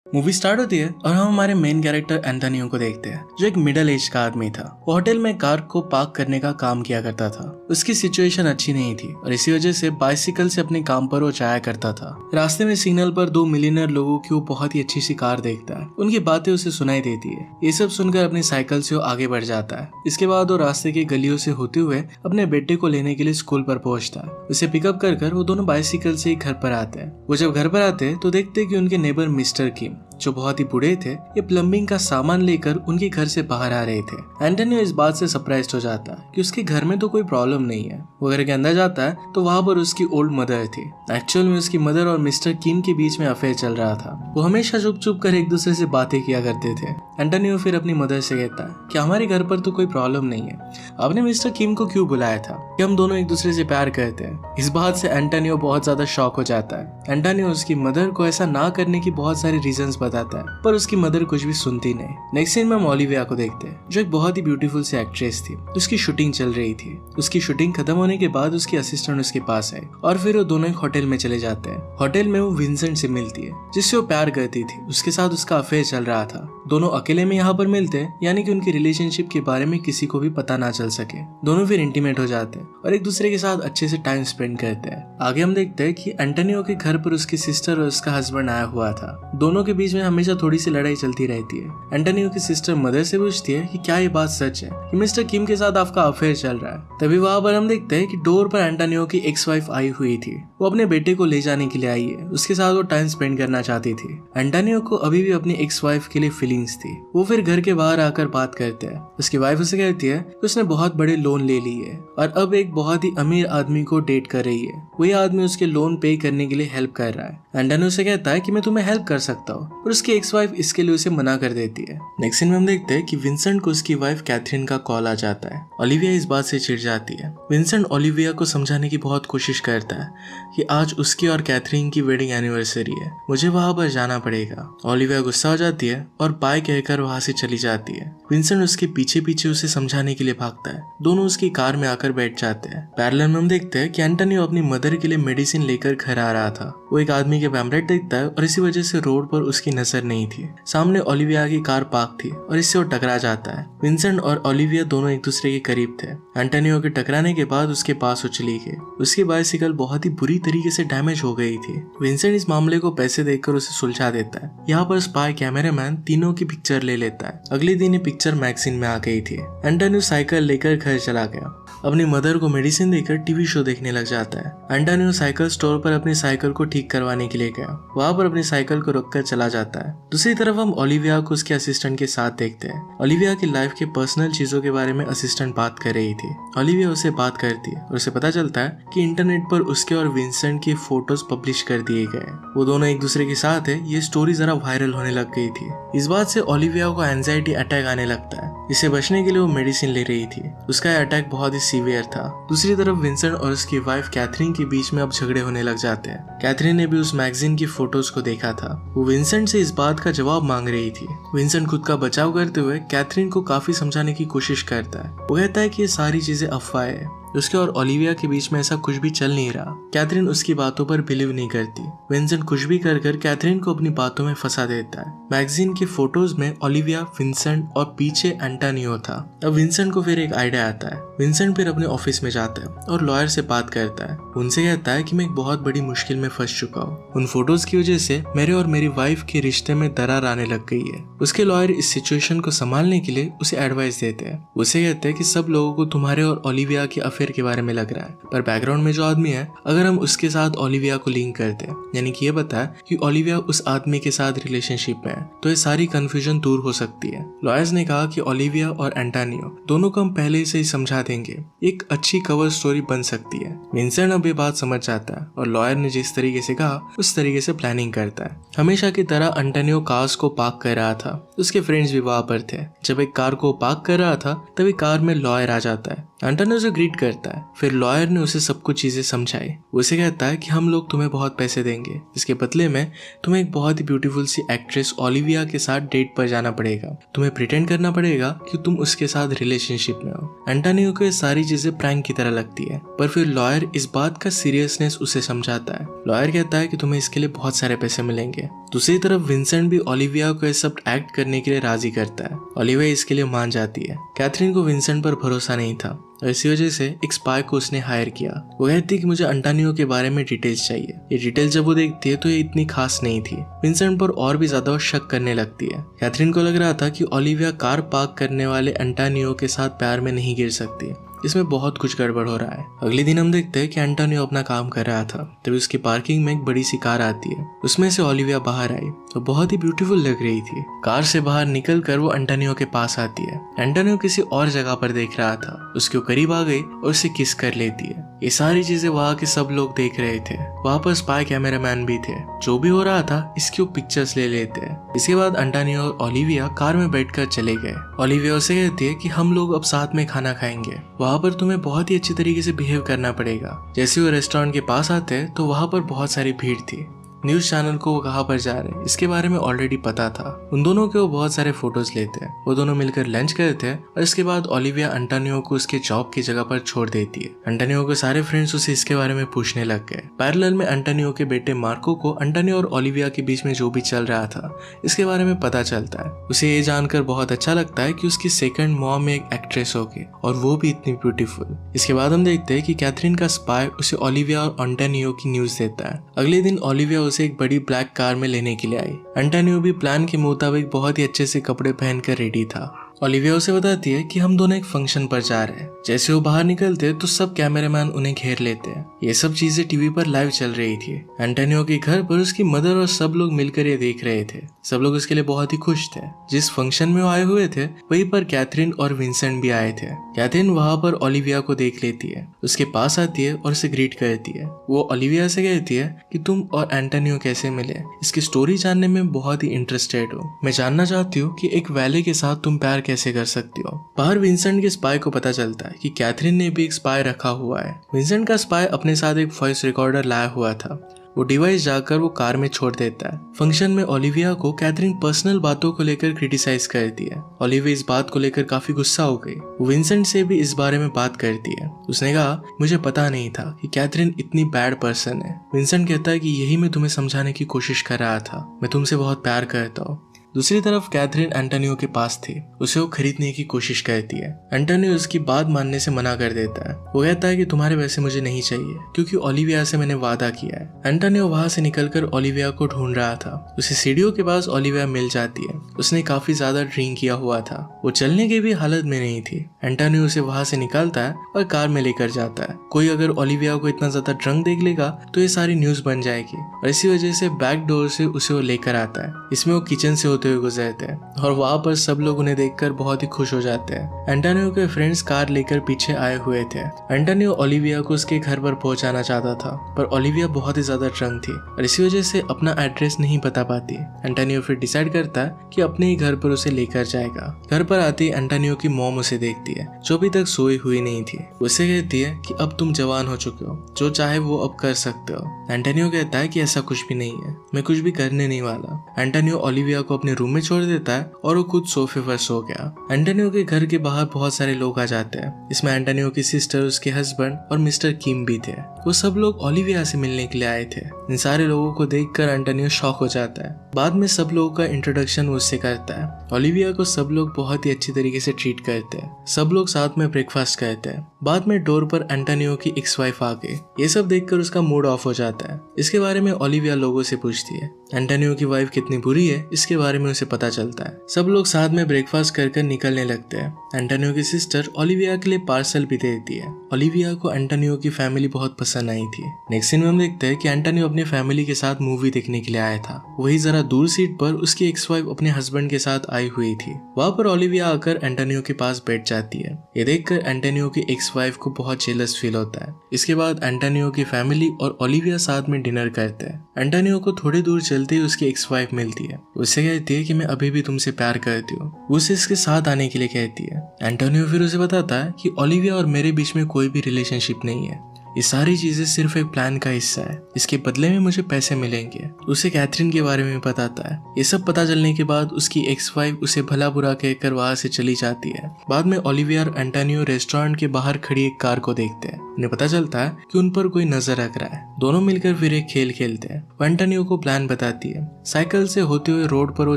Movie start होती है और हम हमारे मेन कैरेक्टर एंटोनियो को देखते हैं, जो एक मिडिल एज का आदमी था। वो होटल में कार को पार्क करने का काम किया करता था। उसकी सिचुएशन अच्छी नहीं थी और इसी वजह से बाइसिकल से अपने काम पर वो जाया करता था। रास्ते में सिग्नल पर दो मिलियनर लोगों की वो बहुत ही अच्छी सी कार देखता है। उनकी बातें उसे सुनाई देती है। ये सब सुनकर अपनी साइकिल से वो आगे बढ़ जाता है। इसके बाद वो रास्ते की गलियों से होते हुए अपने बेटे को लेने के लिए स्कूल पर पहुंचता है। उसे पिकअप कर वो दोनों बाइसिकल से ही घर पर आते हैं। वो जब घर पर आते हैं तो देखते हैं कि उनके नेबर मिस्टर किम, जो बहुत ही बूढ़े थे, ये प्लम्बिंग का सामान लेकर उनके घर से बाहर आ रहे थे। एंटोनियो इस बात से सरप्राइज्ड हो जाता है कि उसके घर में तो कोई प्रॉब्लम नहीं है। वो घर के अंदर जाता है तो वहां पर उसकी ओल्ड मदर थी। एक्चुअल में उसकी मदर और मिस्टर किम के बीच में अफेयर चल रहा था। वो हमेशा चुप चुप कर एक दूसरे से बातें किया करते थे। एंटोनियो फिर अपनी मदर से कहता है कि हमारे घर पर तो कोई प्रॉब्लम नहीं है, आपने मिस्टर किम को क्यों बुलाया था, कि हम दोनों एक दूसरे से प्यार करते हैं। इस बात से एंटोनियो बहुत ज्यादा शॉक हो जाता है। एंटोनियो उसकी मदर को ऐसा ना करने की बहुत सारे रीजंस बताता है, पर उसकी मदर कुछ भी सुनती नहीं। नेक्स्ट सीन में हम ओलिविया को देखते हैं, जो एक बहुत ही ब्यूटीफुल सी एक्ट्रेस थी। उसकी शूटिंग चल रही थी। उसकी शूटिंग खत्म होने के बाद उसकी असिस्टेंट उसके पास आई और फिर वो दोनों एक होटल में चले जाते हैं। होटल में वो विंसेंट से मिलती है, जिससे वो प्यार करती थी। उसके साथ उसका अफेयर चल रहा था। दोनों अकेले में यहाँ पर मिलते हैं, यानी कि उनकी रिलेशनशिप के बारे में किसी को भी पता ना चल सके। दोनों फिर इंटीमेट हो जाते हैं और एक दूसरे के साथ अच्छे से टाइम स्पेंड करते हैं। आगे हम देखते हैं कि एंटोनियो के घर पर उसकी सिस्टर और उसका हस्बैंड आया हुआ था। दोनों के बीच में हमेशा थोड़ी सी लड़ाई चलती रहती है। एंटोनियो की सिस्टर मदर से पूछती है कि क्या ये बात सच है कि मिस्टर किम के साथ आपका अफेयर चल रहा है। तभी वहां पर हम देखते हैं कि डोर पर एंटोनियो की एक्स वाइफ आई हुई थी। वो अपने बेटे को ले जाने के लिए आई है। उसके साथ वो टाइम स्पेंड करना चाहती थी। एंटोनियो को अभी भी अपनी एक्स वाइफ के लिए फीलिंग्स थी। वो फिर घर के बाहर आकर बात करते हैं। उसकी वाइफ उसे कहती है कि उसने बहुत बड़े लोन ले लिए है और अब एक बहुत ही अमीर आदमी को डेट कर रही है। वही आदमी उसके लोन पे करने के लिए हेल्प कर रहा है। एंटोनियो उसे कहता है कि मैं तुम्हें हेल्प कर सकता हूँ, और उसकी एक्स वाइफ इसके लिए उसे मना कर देती है। नेक्स्ट सीन में हम देखते हैं कि विंसेंट को उसकी वाइफ कैथरीन का कॉल आ जाता है। ओलिविया इस बात से चिढ़ जाती है। विंसेंट ओलिविया को समझाने की बहुत कोशिश करता है कि आज उसकी और कैथरीन की वेडिंग एनिवर्सरी है, मुझे वहां पर जाना पड़ेगा। ओलिविया गुस्सा हो जाती है और बाय कहकर वहां से चली जाती है। विंसेंट उसके पीछे पीछे उसे समझाने के लिए भागता है। दोनों उसकी कार में आकर बैठ जाते हैं। पैरेलल में हम देखते हैं कि एंटोनियो अपनी मदर के लिए मेडिसिन लेकर घर आ रहा था। वो एक आदमी के पैम्पलेट देखता है और इसी वजह से रोड पर उसकी नजर नहीं थी। सामने ओलिविया की कार पार्क थी और इससे वो टकरा जाता है। विंसेंट और ओलिविया दोनों एक दूसरे के करीब थे। एंटोनियो के टकराने के बाद उसके पास वो चली गई। उसकी बाइसिकल बहुत ही बुरी तरीके से डैमेज हो गई थी। विंसेंट इस मामले को पैसे देकर उसे सुलझा देता है। यहाँ पर स्पाई कैमरामैन तीनों की पिक्चर ले लेता है। अगले दिन ये पिक्चर मैगजीन में आ गई थी। एंटोनियो साइकिल लेकर घर चला गया। अपनी मदर को मेडिसिन देकर टीवी शो देखने लग जाता है। एंटोनियो साइकिल स्टोर पर अपनी साइकिल को ठीक करवाने के लिए गया। वहां पर अपनी साइकिल को रोककर चला जाता है। दूसरी तरफ हम ओलिविया को उसके असिस्टेंट के साथ देखते हैं। ओलिविया की लाइफ के पर्सनल चीजों के बारे में असिस्टेंट बात कर रही थी। ओलिविया उससे बात करती है और उसे पता चलता है कि इंटरनेट पर उसके और विंसेंट की फोटोज पब्लिश कर दिए गए। वो दोनों एक दूसरे के साथ है। ये स्टोरी जरा वायरल होने लग गई थी। इस बात से ओलिविया को एंजाइटी अटैक आने लगता है। इससे बचने के लिए वो मेडिसिन ले रही थी। उसका अटैक बहुत ही सीवियर था। दूसरी तरफ विंसेंट और उसकी वाइफ कैथरीन के बीच में अब झगड़े होने लग जाते हैं। कैथरीन ने भी उस मैगजीन की फोटोज को देखा था। वो विंसेंट से इस बात का जवाब मांग रही थी। विंसेंट खुद का बचाव करते हुए कैथरीन को काफी समझाने की कोशिश करता है। वो कहता है कि ये सारी चीजें अफवाह है। उसके और ओलिविया के बीच में ऐसा कुछ भी चल नहीं रहा। कैथरीन उसकी बातों पर बिलीव नहीं करती। विंसेंट कुछ भी कर कैथरीन को अपनी बातों में फंसा देता है। मैगजीन की फोटोज में ओलिविया, विंसेंट और पीछे एंटोनियो था। अब विंसेंट को फिर एक आइडिया आता है। विंसेंट फिर अपने ऑफिस में जाता है और लॉयर से बात करता है। उनसे कहता है कि मैं एक बहुत बड़ी मुश्किल में फंस चुका हूँ। उन फोटोज की वजह से मेरे और मेरी वाइफ के रिश्ते में दरार आने लग गई है। उसके लॉयर इस सिचुएशन को संभालने के लिए उसे एडवाइस देते हैं। उसे कहते हैं कि सब लोगों को तुम्हारे और ओलिविया के अफेयर के बारे में लग रहा है, पर बैकग्राउंड में जो आदमी है, अगर हम उसके साथ ओलिविया को लिंक करते हैं, यानी कि ये बताया कि ओलिविया उस आदमी के साथ रिलेशनशिप में है, तो ये सारी कंफ्यूजन दूर हो सकती है। लॉयर्स ने कहा कि ओलिविया और एंटोनियो दोनों को हम पहले से ही समझा देंगे, एक अच्छी कवर स्टोरी बन सकती है। विंसेंट अब ये बात समझ जाता है और लॉयर ने जिस तरीके से कहा उस तरीके से प्लानिंग करता है। हमेशा की तरह एंटोनियो कार्स को पार्क कर रहा था। उसके फ्रेंड्स भी वहां पर थे। जब एक कार को पार्क कर रहा था तभी कार में लॉयर आ जाता है। एंटोनियो उसे ग्रीट करता है। फिर लॉयर ने उसे सब कुछ चीजें समझाई। उसे कहता है कि हम लोग तुम्हें बहुत पैसे देंगे, इसके बदले में तुम्हें एक बहुत ही ब्यूटीफुल सी एक्ट्रेस ओलिविया के साथ डेट पर जाना पड़ेगा। तुम्हें प्रिटेंड करना पड़ेगा कि तुम उसके साथ रिलेशनशिप में हो। एंटोनियो को ये सारी चीजें प्रैंक की तरह लगती है, पर फिर लॉयर इस बात का सीरियसनेस उसे समझाता है। लॉयर कहता है कि तुम्हें इसके लिए बहुत सारे पैसे मिलेंगे। दूसरी तरफ विंसेंट भी ओलिविया को ये सब एक्ट करने के लिए राजी करता है। ओलिविया इसके लिए मान जाती है। कैथरीन को विंसेंट पर भरोसा नहीं था और इसी वजह से एक स्पाई को उसने हायर किया। वो कहती है कि मुझे एंटोनियो के बारे में डिटेल्स चाहिए। ये डिटेल्स जब वो देखती है तो ये इतनी खास नहीं थी। विंसेंट पर और भी ज्यादा शक करने लगती है। कैथरीन को लग रहा था कि ओलिविया कार पार्क करने वाले एंटोनियो के साथ प्यार में नहीं गिर सकती। इसमें बहुत कुछ गड़बड़ हो रहा है। अगले दिन हम देखते हैं कि एंटोनियो अपना काम कर रहा था, तभी उसकी पार्किंग में एक बड़ी सी कार आती है। उसमें से ओलिविया बाहर आई तो बहुत ही ब्यूटीफुल लग रही थी। कार से बाहर निकल कर वो एंटोनियो के पास आती है। एंटोनियो किसी और जगह पर देख रहा था, उसके करीब आ गई और उसे किस कर लेती है। ये सारी चीजें वहाँ के सब लोग देख रहे थे। वहाँ पर स्पाई कैमरामैन भी थे। जो भी हो रहा था इसकी वो पिक्चर्स ले लेते हैं। इसके बाद एंटोनियो और ओलिविया कार में बैठकर चले गए। ओलिविया उसे कहती है कि हम लोग अब साथ में खाना खाएंगे, वहाँ पर तुम्हें बहुत ही अच्छी तरीके से बिहेव करना पड़ेगा। जैसे वो रेस्टोरेंट के पास आते हैं तो वहाँ पर बहुत सारी भीड़ थी। न्यूज चैनल को वो कहाँ पर जा रहे हैं इसके बारे में ऑलरेडी पता था। उन दोनों के वो बहुत सारे फोटोज लेते हैं। वो दोनों मिलकर लंच करते हैं और इसके बाद ओलिविया एंटोनियो को उसके जॉब की जगह पर छोड़ देती है। एंटोनियो के सारे फ्रेंड्स उसे इसके बारे में पूछने लग गए। पैरेलल में एंटोनियो के बेटे मार्को को एंटोनियो और ओलिविया के बीच में जो भी चल रहा था इसके बारे में पता चलता है। उसे ये जानकर बहुत अच्छा लगता है कि उसकी सेकंड मॉम एक एक्ट्रेस होगी और वो भी इतनी ब्यूटीफुल। इसके बाद हम देखते हैं कि कैथरीन का स्पाई उसे ओलिविया और एंटोनियो की न्यूज देता है। अगले दिन ओलिविया उसे एक बड़ी ब्लैक कार में लेने के लिए आई। एंटोनियो भी प्लान के मुताबिक बहुत ही अच्छे से कपड़े पहनकर रेडी था। ओलिविया उसे बताती है कि हम दोनों एक फंक्शन पर जा रहे हैं। जैसे वो बाहर निकलते तो सब कैमरामैन उन्हें घेर लेते हैं। ये सब चीजें टीवी पर लाइव चल रही थी। एंटोनियो के घर पर उसकी मदर और सब लोग मिलकर ये देख रहे थे। सब लोग उसके लिए बहुत ही खुश थे। जिस फंक्शन में वो आए हुए थे वहीं पर कैथरीन और विंसेंट भी आए थे। कैथरीन वहां पर ओलिविया को देख लेती है, उसके पास आती है और उसे ग्रीट करती है। वो ओलिविया से कहती है कि तुम और एंटोनियो कैसे मिले, इसकी स्टोरी जानने में बहुत ही इंटरेस्टेड हूँ। मैं जानना चाहती हूँ कि एक वैले के साथ तुम प्यार कैसे कर सकती हो। बाहर विंसेंट के स्पाई को पता चलता है कि कैथरीन ने भी एक स्पाई रखा हुआ है। विंसेंट का स्पाई अपने साथ एक वॉइस रिकॉर्डर लाया हुआ था। वो डिवाइस जाकर वो कार में छोड़ देता है। फंक्शन में ओलिविया को कैथरीन पर्सनल बातों को लेकर क्रिटिसाइज करती है। ओलिविया इस बात को लेकर काफी गुस्सा हो गई। वो विंसेंट से भी इस बारे में बात करती है। उसने कहा मुझे पता नहीं था कि कैथरीन इतनी बैड पर्सन है। विंसेंट कहता है कि यही मैं तुम्हें समझाने की कोशिश कर रहा था, मैं तुमसे बहुत प्यार करता हूँ। दूसरी तरफ कैथरीन एंटोनियो के पास थी। उसे वो खरीदने की कोशिश करती है। एंटोनियो उसकी बात मानने से मना कर देता है। वो कहता है कि तुम्हारे पैसे मुझे नहीं चाहिए क्योंकि ओलिविया से मैंने वादा किया है। एंटोनियो वहां से निकलकर ओलिविया को ढूंढ रहा था। उसे सीढ़ियों के पास ओलिविया मिल जाती है। उसने काफी ज्यादा ड्रिंक किया हुआ था, वो चलने की भी हालत में नहीं थी। एंटोनियो उसे वहां से निकालता है और कार में लेकर जाता है। कोई अगर ओलिविया को इतना ज्यादा ड्रंक देख लेगा तो ये सारी न्यूज बन जाएगी और इसी वजह से बैक डोर से उसे वो लेकर आता है। इसमें वो किचन से होते हुए गुजरते हैं और वहां पर सब लोग उन्हें देखकर बहुत ही खुश हो जाते हैं। एंटोनियो के फ्रेंड्स कार लेकर पीछे आए हुए थे। एंटोनियो ओलिविया को उसके घर पर पहुंचाना चाहता था, पर ओलिविया बहुत ही ज्यादा ड्रंक थी और इसी वजह से अपना एड्रेस नहीं बता पाती। एंटोनियो फिर डिसाइड करता है कि अपने ही घर पर उसे लेकर जाएगा। घर पर आते ही एंटोनियो की मॉम उसे देखती है, जो अभी तक सोई हुई नहीं थी। उसे कहती है कि अब तुम जवान हो चुके हो, जो चाहे वो अब कर सकते हो। एंटोनियो कहता है कि ऐसा कुछ भी नहीं है, मैं कुछ भी करने नहीं वाला। एंटोनियो ओलिविया को अपने रूम में छोड़ देता है और वो खुद सोफे पर सो गया। एंटोनियो के घर के बाहर बहुत सारे लोग आ जाते हैं। इसमें एंटोनियो की सिस्टर, उसके हस्बैंड और मिस्टर किम भी थे। वो सब लोग ओलिविया से मिलने के लिए आए थे। इन सारे लोगों को देखकर एंटोनियो शॉक हो जाता है। बाद में सब लोगों का इंट्रोडक्शन उससे करता है। ओलिविया को सब लोग बहुत ही अच्छी तरीके से ट्रीट करते हैं। सब लोग साथ में ब्रेकफास्ट करते हैं। बाद में डोर पर एंटोनियो की एक्स वाइफ आ गई। ये सब देखकर उसका मूड ऑफ हो जाता है। इसके बारे में ओलिविया लोगों से पूछती है। एंटोनियो की वाइफ कितनी बुरी है इसके बारे में उसे पता चलता है। सब लोग साथ में ब्रेकफास्ट कर निकलने लगते हैं। एंटोनियो की सिस्टर ओलिविया के लिए पार्सल भी दे देती है। ओलिविया को एंटोनियो की फैमिली बहुत पसंद आई थी। नेक्स्ट सीन में हम देखते हैं कि एंटोनियो अपनी फैमिली के साथ मूवी देखने के लिए आया था। वही जरा दूर सीट पर उसकी एक्स वाइफ अपने हस्बैंड के साथ आई हुई थी। वहां पर ओलिविया आकर एंटोनियो के पास बैठ जाती है। ये देखकर एंटोनियो की एक्स वाइफ को बहुत जेलस फील होता है। इसके बाद एंटोनियो की फैमिली और ओलिविया साथ में डिनर करते हैं। एंटोनियो को थोड़ी दूर चलते ही उसकी एक्स वाइफ मिलती है। उससे कहती कहती है कि मैं अभी भी तुमसे प्यार करती हूँ। वो उसे इसके साथ आने के लिए कहती है। एंटोनियो फिर उसे बताता है कि ओलिविया और मेरे बीच में कोई भी रिलेशनशिप नहीं है, ये सारी चीजें सिर्फ एक प्लान का हिस्सा है, इसके बदले में मुझे पैसे मिलेंगे। उसे कैथरीन के बारे में बताता है। ये सब पता चलने के बाद उसकी एक्स वाइफ उसे भला बुरा कहकर वहां से चली जाती है। बाद में ओलिविया और एंटोनियो रेस्टोरेंट के बाहर खड़ी एक कार को देखते हैं। उन्हें पता चलता है कि उन पर कोई नजर रख रहा है। दोनों मिलकर फिर एक खेल खेलते हैं। वो एंटोनियो को प्लान बताती है। साइकिल से होते हुए रोड पर वो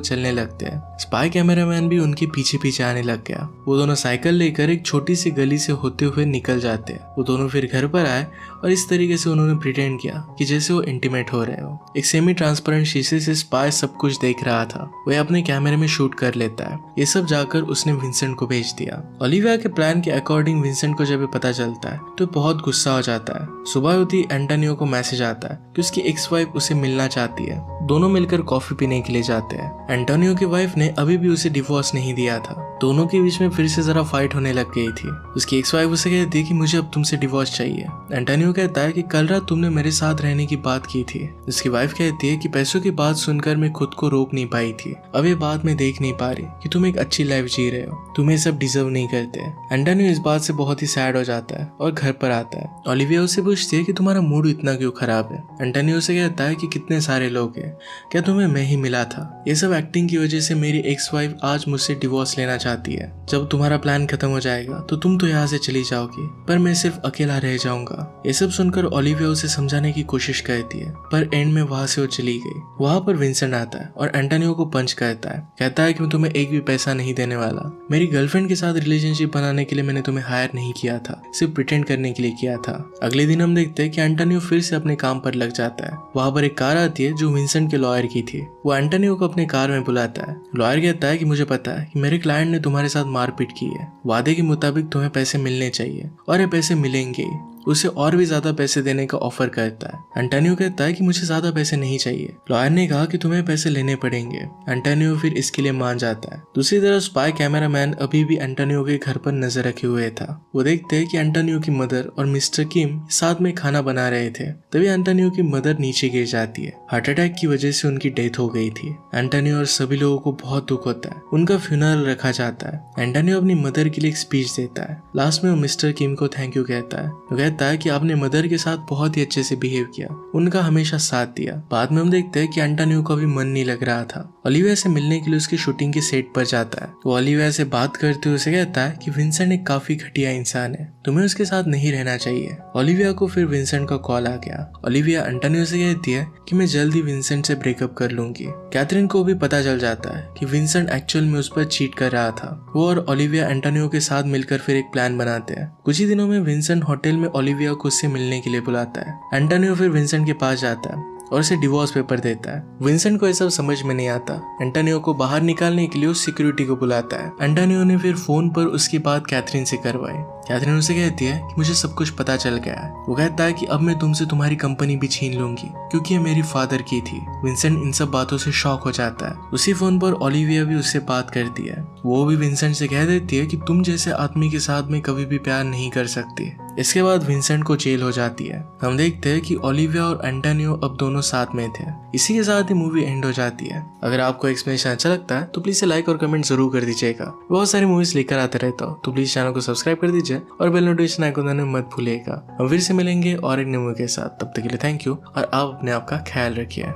चलने लगते हैं। स्पाई कैमरामैन भी उनके पीछे पीछे आने लग गया। वो दोनों साइकिल लेकर एक छोटी सी गली से होते हुए निकल जाते हैं। वो दोनों फिर घर पर आए और इस तरीके से उन्होंने प्रिटेंड किया कि जैसे वो इंटीमेट हो रहे हो। एक सेमी ट्रांसपेरेंट शीशे से स्पाई सब कुछ देख रहा था। वह अपने कैमरे में शूट कर लेता है। ये सब जाकर उसने विंसेंट को भेज दिया। ओलिविया के प्लान के अकॉर्डिंग विंसेंट को जब ये पता चलता है तो बहुत गुस्सा हो जाता है। सुबह होती एंटोनियो को मैसेज आता है कि उसकी एक्स वाइफ उसे मिलना चाहती है। दोनों मिलकर कॉफी पीने के लिए जाते हैं। एंटोनियो की वाइफ ने अभी भी उसे डिवोर्स नहीं दिया था। दोनों के बीच में फिर से जरा फाइट होने लग गई थी। उसकी एक्स वाइफ उसे कहती है कि मुझे अब तुमसे डिवोर्स चाहिए। एंटोनियो कहता है कि कल रात तुमने मेरे साथ रहने की बात की थी। उसकी वाइफ कहती है कि पैसों की बात सुनकर मैं खुद को रोक नहीं पाई थी। अब ये बात मैं देख नहीं पा रही कि तुम एक अच्छी लाइफ जी रहे हो, तुम्हें सब डिजर्व नहीं करते। एंटोनियो इस बात से बहुत ही सैड हो जाता है और घर पर आता है। ओलिविया उससे पूछती है कि तुम्हारा मूड इतना क्यों खराब है। एंटोनियो से कहता है कि कितने सारे लोग हैं, क्या तुम्हें मैं ही मिला था। ये सब एक्टिंग की वजह से मेरी एक्स वाइफ आज मुझसे डिवोर्स लेना चाहती है। जब तुम्हारा प्लान खत्म हो जाएगा तो तुम तो यहाँ से चली जाओगी, पर मैं सिर्फ अकेला रह जाऊंगा। ये सब सुनकर ओलिविया उसे समझाने की कोशिश करती है, पर एंड में वहां से वो चली गई। वहां पर विंसेंट आता है और एंटोनियो को पंच करता है। कहता है कि मैं तुम्हें एक भी पैसा नहीं देने वाला। मेरी गर्लफ्रेंड के साथ रिलेशनशिप बनाने के लिए मैंने तुम्हें हायर नहीं किया था, सिर्फ प्रिटेंड करने के लिए किया था। अगले दिन हम देखते हैं कि एंटोनियो फिर से अपने काम पर लग जाता है। वहां पर एक कार आती है जो विंसेंट के लॉयर की थी। वो एंटोनियो को अपने कार में बुलाता है। लॉयर कहता है कि मुझे पता है कि मेरे क्लाइंट ने तुम्हारे साथ मारपीट की है। वादे के मुताबिक तुम्हें पैसे मिलने चाहिए और ये पैसे मिलेंगे। उसे और भी ज्यादा पैसे देने का ऑफर करता है। एंटोनियो कहता है कि मुझे ज्यादा पैसे नहीं चाहिए। लॉयर ने कहा कि तुम्हें पैसे लेने पड़ेंगे। एंटोनियो फिर इसके लिए मान जाता है। दूसरी तरफ स्पाई कैमरामैन अभी भी एंटोनियो के घर पर नजर रखे हुए था। वो देखते हैं कि एंटोनियो की मदर और मिस्टर किम साथ में खाना बना रहे थे। तभी एंटोनियो की मदर नीचे गिर जाती है। हार्ट अटैक की वजह से उनकी डेथ हो गई थी। एंटोनियो और सभी लोगों को बहुत दुख होता है। उनका फ्यूनरल रखा जाता है। एंटोनियो अपनी मदर के लिए एक स्पीच देता है। लास्ट में वो मिस्टर किम को थैंक यू कहता है। कहता है कि आपने मदर के साथ बहुत ही अच्छे से बिहेव किया, उनका हमेशा साथ दिया। बाद में हम देखते हैं कि एंटोनियो को अभी मन नहीं लग रहा था। ओलिविया से मिलने के लिए उसकी शूटिंग के सेट पर जाता है। वो ओलिविया से बात करते हुए उसे कहता है कि विंसेंट एक काफी घटिया इंसान है, तुम्हें उसके साथ नहीं रहना चाहिए। ओलिविया को फिर विंसेंट का कॉल आ गया। ओलिविया एंटोनियो से कहती है कि मैं जल्दी विंसेंट से ब्रेकअप कर लूंगी। कैथरीन को भी पता चल जाता है कि विंसेंट एक्चुअल में उस पर चीट कर रहा था। वो और ओलिविया एंटोनियो के साथ मिलकर फिर एक प्लान बनाते हैं। कुछ ही दिनों में विंसेंट होटल में ओलिविया को उससे मिलने के लिए बुलाता है। एंटोनियो फिर विंसेंट के पास जाता है और उसे डिवोर्स पेपर देता है। विंसेंट को ये सब समझ में नहीं आता। एंटोनियो को बाहर निकालने के लिए उस सिक्योरिटी को बुलाता है। एंटोनियो ने फिर फोन पर उसकी बात कैथरीन से करवाई। कैथरीन उसे कहती है कि मुझे सब कुछ पता चल गया है। वो कहता है कि अब मैं तुमसे तुम्हारी कंपनी भी छीन लूंगी क्योंकि ये मेरी फादर की थी। विंसेंट इन सब बातों से शॉक हो जाता है। उसी फोन पर ओलिविया भी उससे बात करती है। वो भी विंसेंट से कह देती है कि तुम जैसे आदमी के साथ में कभी भी प्यार नहीं कर सकती। इसके बाद विंसेंट को जेल हो जाती है। हम देखते हैं कि ओलिविया और एंटोनियो अब दोनों साथ में थे। इसी के साथ ही मूवी एंड हो जाती है। अगर आपको एक्सप्लेनेशन अच्छा लगता है तो प्लीज से लाइक और कमेंट जरूर कर दीजिएगा। बहुत सारी मूवीज लेकर आते रहता हूँ, तो प्लीज चैनल को सब्सक्राइब कर दीजिए और बेल नोटिफिकेशन आइकन दबाना मत भूलिएगा। हम फिर से मिलेंगे और एक नई मूवी के साथ। तब तक के लिए थैंक यू और आप अपने आप का ख्याल रखिए।